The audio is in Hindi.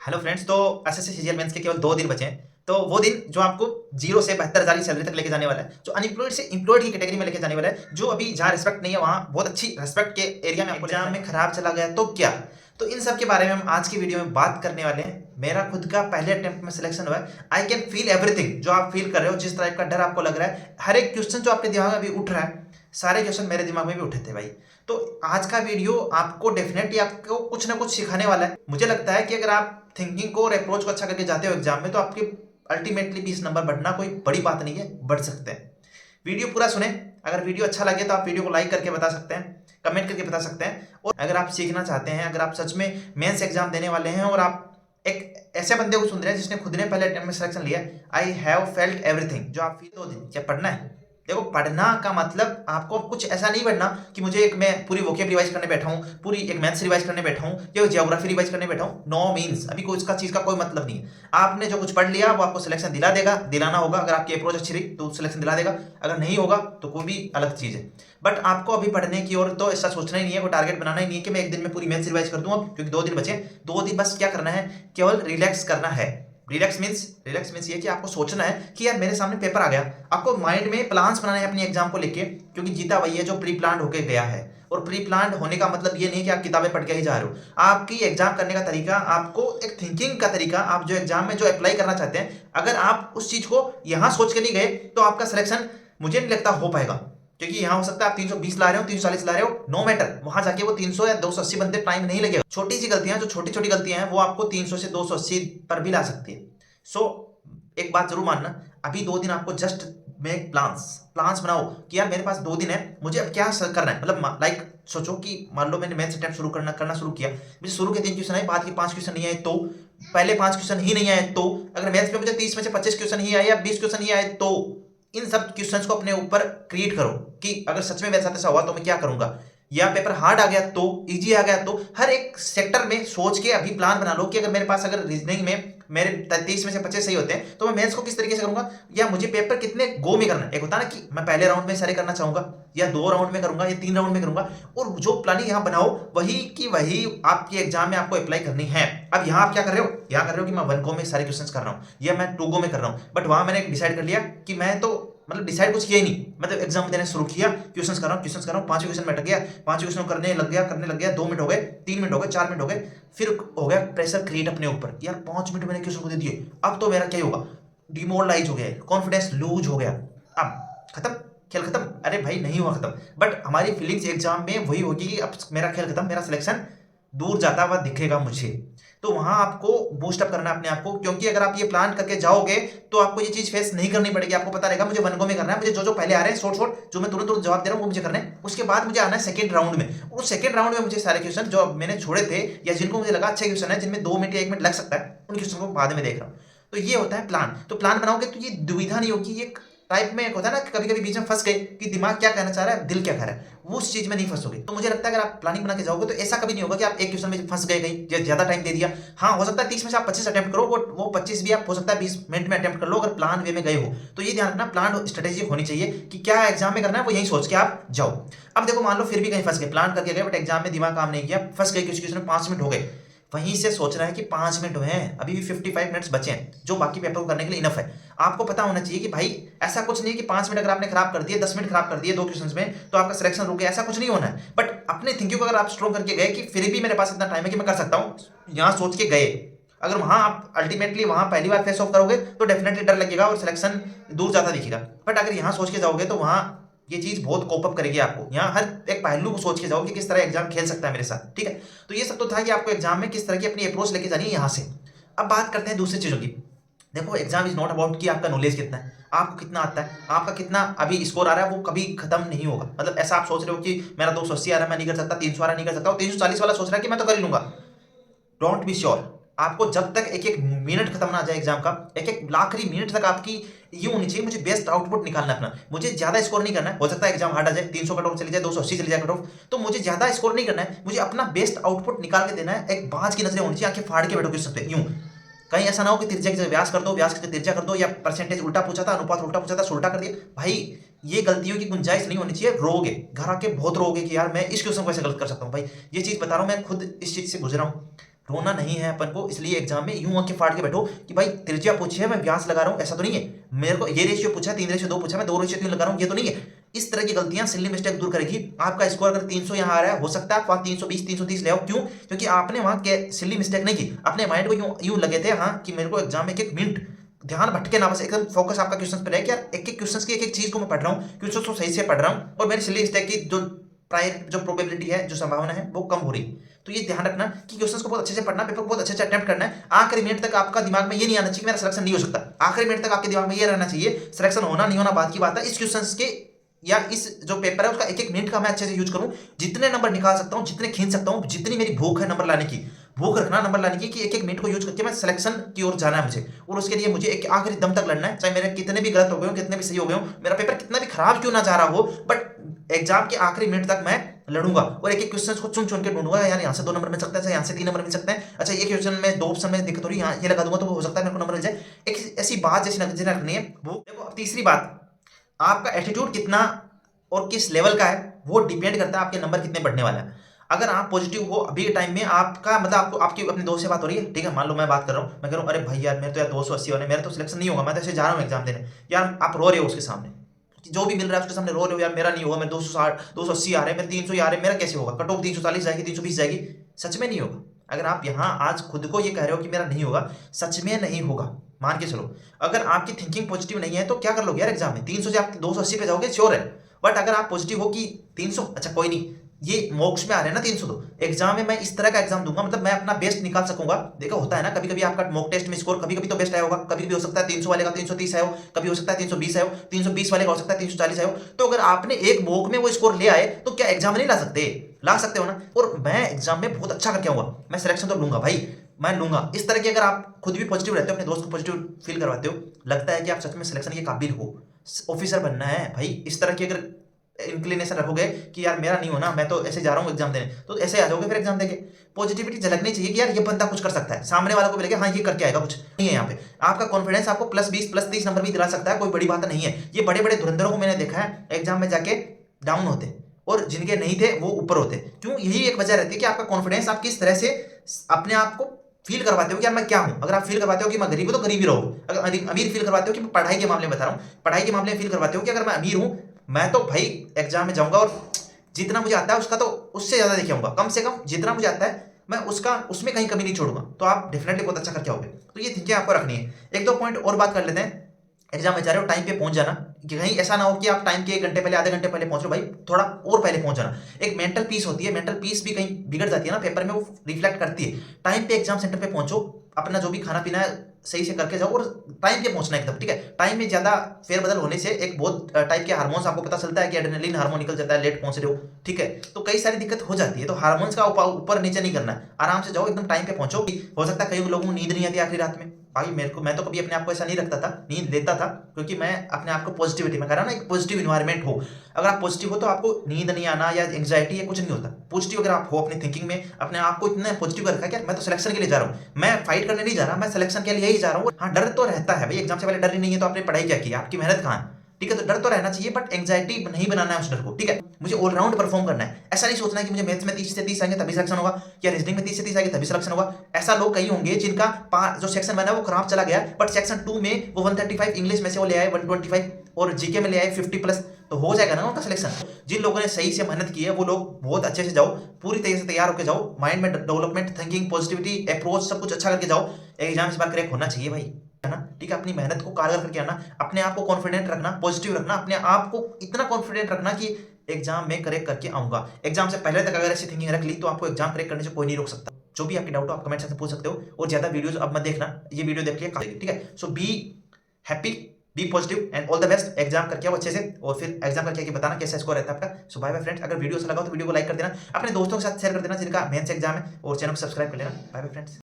Hello friends. तो एसएससी सीजीएल मेंस के केवल 2 दिन बचे हैं। तो वो दिन जो आपको 0 से 72,000 की सैलरी तक लेके जाने वाला है, जो अनएम्प्लॉयड से एम्प्लॉयड की कैटेगरी में लेके जाने वाला है, जो अभी जहाँ रिस्पेक्ट नहीं है वहाँ बहुत अच्छी रिस्पेक्ट के एरिया में आपको एग्जाम में खराब चला गया तो क्या। तो इन सब के बारे में हम आज की वीडियो में बात करने वाले हैं। मेरा खुद का पहले अटेम्प्ट में सिलेक्शन हुआ है। आई कैन फील एवरीथिंग जो आप फील कर रहे हो, जिस टाइप का डर आपको लग रहा है, हर एक क्वेश्चन जो आपके दिमाग में अभी उठ रहा है, सारे क्वेश्चन मेरे दिमाग में भी उठे थे भाई। तो आज का वीडियो आपको डेफिनेटली आपको कुछ ना कुछ सिखाने वाला है। मुझे लगता है कि अगर आप थिंकिंग को और अप्रोच को अच्छा करके जाते हो एग्जाम में, तो आपके अल्टीमेटली 20 नंबर बढ़ना कोई बड़ी बात नहीं है, बढ़ सकते हैं। वीडियो पूरा सुने। अगर वीडियो अच्छा लगे तो आप वीडियो को लाइक करके बता सकते हैं, कमेंट करके बता सकते हैं। और अगर आप सीखना चाहते हैं, अगर आप सच में मेंस एग्जाम देने वाले हैं और आप एक ऐसे बंदे को सुन रहे हैं जिसने खुद ने पहले अटेम्प्ट में सिलेक्शन लिया, आई हैव फेल्ट एवरीथिंग, जो आप फील 2 दिन क्या पढ़ना है। देखो, पढ़ना का मतलब आपको कुछ ऐसा नहीं पढ़ना कि मुझे एक मैं पूरी वोकेब रिवाइज करने बैठा हूँ, पूरी एक मैथ्स रिवाइज करने बैठा हूँ या जियोग्राफी रिवाइज करने बैठा हूँ। नो मीन्स अभी कोई इसका चीज का कोई मतलब नहीं है। आपने जो कुछ पढ़ लिया वो आपको सिलेक्शन दिला देगा, दिलाना होगा। अगर आपकी अप्रोच अच्छी रही तो सिलेक्शन दिला देगा, अगर नहीं होगा तो कोई भी अलग चीज है। बट आपको अभी पढ़ने की ओर तो ऐसा सोचना ही नहीं है, कोई टारगेट बनाना ही नहीं है कि मैं एक दिन में पूरी मैथ्स रिवाइज कर दूंगा, क्योंकि 2 दिन बचे। 2 दिन बस क्या करना है, केवल रिलैक्स करना है। रिलैक्स मीन्स ये कि आपको सोचना है कि यार मेरे सामने पेपर आ गया। आपको माइंड में प्लान्स बनाने हैं अपनी एग्जाम को लेके, क्योंकि जीता वही है जो प्री प्लान होके गया है। और प्री प्लान होने का मतलब ये नहीं कि आप किताबें पढ़ के ही जा रहे हो। आपकी एग्जाम करने का तरीका, आपको एक थिंकिंग का तरीका, आप जो एग्जाम में जो अप्लाई करना चाहते हैं, अगर आप उस चीज को यहां सोच के नहीं गए तो आपका सिलेक्शन मुझे नहीं लगता हो पाएगा। क्योंकि यहाँ हो सकता है आप 320 ला रहे हो, 340 ला रहे हो, नो मैटर, वहां जाके वो 300 या 280 बनते टाइम नहीं लगेगा। छोटी सी गलतियां, जो छोटी छोटी गलतियां हैं, वो आपको 300 से 280 पर भी ला सकती है। सो एक बात जरूर मानना, अभी 2 दिन आपको जस्ट मेक प्लान्स प्लान्स बनाओ कि यार मेरे पास 2 दिन है, मुझे अब क्या करना है। मतलब लाइक सोचो कि मान लो मैंने मैथ्स अटेम्प्ट करना शुरू किया, मुझे शुरू के 3 क्वेश्चन आए, बाद के 5 क्वेश्चन नहीं आए तो, पहले 5 क्वेश्चन ही नहीं आए तो, अगर मैथ्स में मुझे 30 में से 25 क्वेश्चन ही आए या 20 क्वेश्चन ही आए तो, इन सब क्वेश्चंस को अपने ऊपर क्रिएट करो कि अगर सच में मेरे साथ ऐसा हुआ तो मैं क्या करूंगा। या पेपर हार्ड आ गया तो, इजी आ गया तो, हर एक सेक्टर में सोच के अभी प्लान बना लो कि अगर मेरे पास, अगर रीजनिंग में मेरे 30 में से 25 सही होते हैं तो मैं मैथ्स को किस तरीके से करूंगा, या मुझे पेपर कितने गो में करना है। एक होता है ना कि मैं पहले राउंड में सारे करना चाहूंगा, या 2 राउंड में करूंगा, या 3 राउंड में करूंगा। और जो प्लानिंग यहाँ बनाओ वही की वही आपके एग्जाम में आपको अप्लाई करनी है। अब यहाँ आप क्या कर रहे हो, यहाँ कर रहे हो कि मैं 1 गो में सारे क्वेश्चन कर रहा हूँ या मैं 2 गो में कर रहा हूँ। बट वहां मैंने डिसाइड कर लिया कि मैं तो, मतलब डिसाइड कुछ किया ही नहीं, मतलब एग्जाम देने शुरू किया, क्वेश्चंस कर रहा हूँ, क्वेश्चंस कर रहा हूँ, 5 क्वेश्चन में अटक गया, 5 क्वेश्चन करने लग गया 2 मिनट हो गए, 3 मिनट हो गए, 4 मिनट हो गए। फिर हो गया प्रेशर क्रिएट अपने ऊपर, यार 5 मिनट मैंने क्वेश्चन को दे दिए, अब तो मेरा क्या होगा, डिमोरलाइज हो गया, कॉन्फिडेंस लूज हो गया, अब खत्म, खेल खत्म। अरे भाई नहीं हुआ खत्म, बट हमारी फीलिंग्स एग्जाम में वही होगी कि अब मेरा खेल खत्म, मेरा सिलेक्शन दूर जाता हुआ दिखेगा मुझे। तो वहां आपको बूस्ट अप करना है अपने आप को, क्योंकि अगर आप ये प्लान करके जाओगे तो आपको ये चीज फेस नहीं करनी पड़ेगी। आपको पता रहेगा मुझे 1 गो में करना है, मुझे जो जो पहले आ रहे हैं शॉर्ट शॉर्ट जो मैं तुरंत तुरंत जवाब दे रहा हूँ वो मुझे करना है। उसके बाद मुझे आना है सेकंड राउंड में, उस सेकंड राउंड में मुझे सारे क्वेश्चन जो मैंने छोड़े थे या जिनको मुझे लगा अच्छे क्वेश्चन है, जिनमें 2 मिनट या 1 मिनट लग सकता है, उन क्वेश्चन को बाद में देख रहा हूँ। तो ये होता है प्लान। तो प्लान बनाओगे तो ये दुविधा नहीं होगी। ये टाइप में एक होता है ना, कभी कभी बीच में फंस गए कि दिमाग क्या कहना चाह रहा है, दिल क्या कह रहा है, वो उस चीज में नहीं फंसोगे। तो मुझे लगता है अगर आप प्लानिंग बना के जाओगे तो ऐसा कभी नहीं होगा कि आप एक क्वेश्चन में फंस गए कहीं, या ज्यादा टाइम दे दिया। हाँ, हो सकता है 30 में से आप 25 अटेम्प्ट करो, वो 25 भी आप हो सकता है 20 मिनट में अटेम्प्ट कर लो, अगर प्लान वे में गए हो तो। ये ध्यान रखना, प्लान स्ट्रेटेजी होनी चाहिए कि क्या एग्जाम में करना है, वो यही सोच के आप जाओ। अब देखो, मान लो फिर भी कहीं फंस गए, प्लान करके गए बट एग्जाम में दिमाग काम नहीं किया, फंस गए, किसी क्वेश्चन में 5 मिनट हो गए, वहीं से सोच रहा है कि 5 मिनट हैं, अभी भी 55 मिनट्स बचे हैं, जो बाकी पेपर को करने के लिए इनफ है। आपको पता होना चाहिए कि भाई ऐसा कुछ नहीं है कि 5 मिनट अगर आपने खराब कर दिए, 10 मिनट खराब कर दिए 2 क्वेश्चंस में तो आपका सिलेक्शन रुक गया, ऐसा कुछ नहीं होना है। बट अपने थिंकिंग को अगर आप स्ट्रॉन्ग करके गए कि फिर भी मेरे पास इतना टाइम है कि मैं कर सकता हूँ, यहाँ सोच के गए, अगर वहां आप अल्टीमेटली वहां पहली बार फेस ऑफ करोगे तो डेफिनेटली डर लगेगा और सिलेक्शन दूर जाता दिखेगा। बट अगर यहाँ सोच के जाओगे तो वहां ये चीज बहुत कोप अप करेगी आपको। यहाँ हर एक पहलू को सोच के जाओ कि किस तरह एग्जाम खेल सकता है मेरे साथ, ठीक है। तो ये सब तो था कि आपको एग्जाम में किस तरह की अपनी अप्रोच लेके जानी है यहाँ से। अब बात करते हैं दूसरी चीजों की। देखो, एग्जाम इज नॉट अबाउट कि आपका नॉलेज कितना है, आपको कितना आता है, आपका कितना अभी स्कोर आ रहा है, वो कभी खत्म नहीं होगा। मतलब ऐसा आप सोच रहे हो कि मेरा 280 आ रहा है मैं नहीं कर सकता, 300 आ रहा है नहीं कर सकता, 340 वाला सोच रहा है कि मैं तो कर ही लूंगा, डोंट बी श्योर। आपको जब तक एक एक मिनट खत्म ना आ जाए एग्जाम का, एक एक आखिरी मिनट तक आपकी ये होनी चाहिए, मुझे बेस्ट आउटपुट निकालना अपना, मुझे ज्यादा स्कोर नहीं करना है। हो सकता है एग्जाम हार्ड आ जाए, 300 कट ऑफ चली जाए, 280 चली जाए कट ऑफ, तो मुझे ज्यादा स्कोर नहीं करना है, मुझे अपना बेस्ट आउटपुट निकाल के देना है। एक बाज की नजरें होनी चाहिए, आंखें फाड़ के बैठो किस पे यूं, कहीं ऐसा ना हो कि तिरछा की जगह व्यास कर दो, व्यास की जगह तिरछा कर दो, या परसेंटेज उल्टा पूछा था, अनुपात उल्टा पूछा था, उल्टा कर दिया। भाई ये गलतियों की गुंजाइश नहीं होनी चाहिए। रोगे, घर आके बहुत रोगे कि यार मैं इस क्वेश्चन को ऐसे गलत कर सकता हूँ। भाई ये चीज बता रहा हूँ, मैं खुद इस चीज से गुजरा हूँ। रोना नहीं है अपन को, इसलिए एग्जाम में यूं आंखें फाड़ के बैठो कि भाई त्रिज्या पूछी है मैं व्यास लगा रहा हूं, ऐसा तो नहीं है। मेरे को ये रेशियो पूछा है 3:2 पूछा मैं 2:3 लगा रहा हूं, ये तो नहीं है। इस तरह की गलतियां सिली मिस्टेक दूर करेगी। आपका स्कोर अगर 300 यहाँ आ रहा है, हो सकता है आप वहां 320 330 ले आओ। क्यों? क्योंकि आपने वहां सिली मिस्टेक नहीं की, अपने माइंड को यूं लगे थे हाँ कि मेरे को एग्जाम में एक मिनट ध्यान भटके ना, बस एकदम फोकस आपका क्वेश्चन पे रहे कि यार एक एक क्वेश्चन की एक चीज को मैं पढ़ रहा हूँ, क्वेश्चन को सही से पढ़ रहा हूँ और मेरी सिली मिस्टेक की जो प्रोबेबिलिटी है, जो संभावना है वो कम हो रही। तो ये ध्यान रखना कि क्वेश्चंस को बहुत अच्छे से पढ़ना, पेपर को बहुत अच्छे से अटेम्प्ट करना है। आखिरी मिनट तक आपका दिमाग में ये नहीं आना चाहिए कि मेरा सिलेक्शन नहीं हो सकता। आखिरी मिनट तक आपके दिमाग में ये रहना चाहिए सिलेक्शन होना नहीं होना बात की बात है, इस क्वेश्चंस के या इस जो पेपर है उसका एक एक मिनट का मैं अच्छे से यूज करूं, जितने नंबर निकाल सकता हूं, जितने खींच सकता हूं, जितनी मेरी भूख है नंबर लाने की, भूख रखना नंबर लाने की कि एक एक मिनट को यूज करके मैं सिलेक्शन की ओर जाना है मुझे। और उसके लिए मुझे एक आखिरी दम तक लड़ना है, चाहे मेरे कितने भी गलत हो गए हो, कितने भी सही हो गए हो, मेरा पेपर कितना भी खराब क्यों ना जा रहा हो, बट एग्जाम के आखिरी मिनट तक मैं लड़ूंगा और एक एक क्वेश्चन को चुन चुन के ढूंढूंगा। यार यहाँ से 2 नंबर मिल सकता है, यहाँ से 3 नंबर मिल सकते हैं, अच्छा ये क्वेश्चन में 2 ऑप्शन में दिक्कत हो रही है, यहाँ ये लगा दूंगा तो हो सकता है मेरे को नंबर मिल जाए। एक ऐसी बात जैसी नजर रखनी है वो। देखो अब तीसरी बात, आपका एटीट्यूड कितना और किस लेवल का है वो डिपेंड करता है आपके नंबर कितने बढ़ने वाले हैं। अगर आप पॉजिटिव हो अभी के टाइम में, आपका मतलब आपको आपकी अपने दोस्त से बात हो रही है, ठीक है, मान लो मैं बात कर रहा हूँ, मैं कह रहा हूँ अरे भाई यार मेरे तो यार 280 होने, मेरा तो सिलेक्शन नहीं होगा, मैं तो ऐसे जा रहा हूँ एग्जाम देने। यार आप रो रहे हो उसके सामने, जो भी मिल रहा है उसके सामने रो रहे हो, यार मेरा नहीं होगा, मेरे 260 280 आ रहे हैं, मेरे 300 आ रहे हैं, मेरा कैसे होगा, कट ऑफ 340 जाएगी, 320 जाएगी। सच में नहीं होगा। अगर आप यहाँ आज खुद को ये कह रहे हो कि मेरा नहीं होगा, सच में नहीं होगा, मान के चलो। अगर आपकी थिंकिंग पॉजिटिव नहीं है तो क्या कर लोगे यार एग्जाम में, 300 से आप 280 पे जाओगे श्योर है। बट अगर आप पॉजिटिव हो कि 300 अच्छा कोई नहीं, ये मोक्ष में आ रहे हैं ना 300, तो एग्जाम में मैं इस तरह का एग्जाम दूंगा, मतलब मैं अपना बेस्ट निकाल सकूंगा। देखो होता है ना कभी कभी आपका मॉक टेस्ट में स्कोर कभी कभी तो बेस्ट आया होगा, कभी भी हो सकता है 300 वाले का 330 आया हो, कभी हो सकता है 320 आया हो, 320 वाले का हो सकता है 340 आया हो। तो अगर आपने एक मॉक में वो स्कोर ले आए तो क्या एग्जाम में नहीं ला सकते? ला सकते हो ना। और मैं एग्जाम में बहुत अच्छा करके आऊंगा, मैं सिलेक्शन तो लूंगा भाई, मैं लूंगा। इस तरह की अगर आप खुद भी पॉजिटिव रहते हो, अपने दोस्त को पॉजिटिव फील करवाते हो, लगता है कि आप सच में सिलेक्शन के काबिल हो, ऑफिसर बनना है भाई, इस तरह की अगर इंक्लिनेशन रखोगे कि यार मेरा नहीं होना, मैं तो ऐसे जा रहा हूँ एग्जाम देने, तो ऐसे आ जाओगे फिर एग्जाम देके। पॉजिटिविटी झलकनी चाहिए कि यार ये बंदा कुछ कर सकता है, सामने वाला को भी लगे हाँ ये करके आएगा, कुछ नहीं है यहाँ पे। आपका कॉन्फिडेंस आपको +20 +30 नंबर भी दिला सकता है, कोई बड़ी बात नहीं है। ये बड़े बड़े धुरंधरों को मैंने देखा है एग्जाम में जाके डाउन होते, और जिनके नहीं थे वो ऊपर होते। क्यों? यही एक वजह रहती है कि आपका कॉन्फिडेंस आप किस तरह से अपने आप को फील करवाते हो कि यार मैं क्या हूं। अगर आप फील करवाते हो कि मैं गरीब हूं तो गरीब ही रहो। अगर अमीर फील करवाते हो कि पढ़ाई के मामले में बता रहा हूं, पढ़ाई के मामले में फील करवाते हो कि अगर मैं अमीर हूं, मैं तो भाई एग्जाम में जाऊंगा और जितना मुझे आता है उसका तो उससे ज्यादा देखे आऊंगा, कम से कम जितना मुझे आता है मैं उसका उसमें कहीं कमी नहीं छोड़ूंगा। तो आप डेफिनेटली बहुत अच्छा करके आओगे। तो ये थिंकिंग आपको रखनी है। 1-2 पॉइंट और बात कर लेते हैं। एग्जाम में जा रहे हो, टाइम पे पहुंच जाना, कि कहीं ऐसा ना हो कि आप टाइम के 1 घंटे पहले आधे घंटे पहले पहुंच रहे हो, भाई थोड़ा और पहले पहुंच जाना। एक मेंटल पीस होती है, मेंटल पीस भी कहीं बिगड़ जाती है ना पेपर में, वो रिफ्लेक्ट करती है। टाइम पे एग्जाम सेंटर पे पहुंचो, अपना जो भी खाना पीना है सही से करके जाओ और टाइम पे पहुंचना एकदम, ठीक है। टाइम में ज्यादा फेरबदल होने से एक बहुत टाइप के हार्मोन्स आपको पता चलता है कि एड्रेनलिन हार्मोन निकल जाता है, लेट पहुंच रहे हो, ठीक है, तो कई सारी दिक्कत हो जाती है। तो हार्मोन्स का ऊपर नीचे नहीं करना है, आराम से जाओ, एकदम टाइम पे पहुंचो। हो सकता है कई लोगों को नींद नहीं आती आखिरी रात में, भाई मैं तो कभी अपने आप को ऐसा नहीं रखता था, नींद लेता था, क्योंकि मैं अपने आप को पॉजिटिविटी में कर रहा हूं ना, एक पॉजिटिव इन्वायरमेंट हो। अगर आप पॉजिटिव हो तो आपको नींद नहीं आना या एंग्जाइटी या कुछ नहीं होता। पॉजिटिव अगर आप हो अपनी थिंकिंग में, अपने आप को इतना पॉजिटिव रखा है कि मैं तो सिलेक्शन के लिए जा रहा हूँ, मैं फाइट करने नहीं जा रहा, मैं सिलेक्शन के लिए ही जा रहा हूँ। हाँ डर तो रहता है भाई, एग्जाम से पहले डर ही नहीं है तो आपने पढ़ाई क्या की, आपकी मेहनत कहाँ है, ठीक है। तो डर तो रहना चाहिए, बट एंग्जाइटी नहीं बनाना है उस डर को, ठीक है। मुझे ऑलराउंड परफॉर्म करना है, ऐसा नहीं सोचना है कि मुझे मैथ्स में 30 से 30 आएंगे तभी सिलेक्शन होगा, या रीजनिंग में 30 से 30 आएंगे तभी सिलेक्शन होगा। ऐसा लोग कई होंगे जिनका जो सेक्शन 1 है वो खराब चला गया, बट सेक्शन 2 में वो 135 इंग्लिश में से वो ले आए 125 और जीके में ले आए 50+, तो हो जाएगा ना उनका सिलेक्शन। जिन लोगों ने सही से मेहनत की है वो लोग बहुत अच्छे से जाओ, पूरी तरीके से तैयार होकर जाओ, माइंड में डेवलपमेंट, थिंकिंग, पॉजिटिविटी, अप्रोच सब कुछ अच्छा करके जाओ। एग्जाम इस बार क्रैक होना चाहिए भाई, है ना, ठीक है। अपनी मेहनत को कारगर करके आना, अपने आप को कॉन्फिडेंट रखना, पॉजिटिव रखना, अपने आप को इतना कॉन्फिडेंट रखना कि एग्जाम में क्रैक करके आऊंगा। एग्जाम से पहले तक अगर ऐसी थिंकिंग रख ली तो आपको एग्जाम क्रैक करने से कोई नहीं रोक सकता। जो भी आपके डाउट हो आप कमेंट सेक्शन में पूछ सकते हो, और ज्यादा वीडियोस अब मत देखना, ये वीडियो देख लिया ठीक है। So be happy, be positive and all the best. Exam करके आओ अच्छे से, और फिर एग्जाम करके आके बताना कैसा स्कोर रहता है आपका। सो बाय बाय फ्रेंड्स। अगर वीडियो अच्छा लगा तो वीडियो को लाइक कर देना, अपने दोस्तों के साथ शेयर कर देना जिनका मेंस एग्जाम है, और चैनल को सब्सक्राइब कर लेना। Bye bye friends.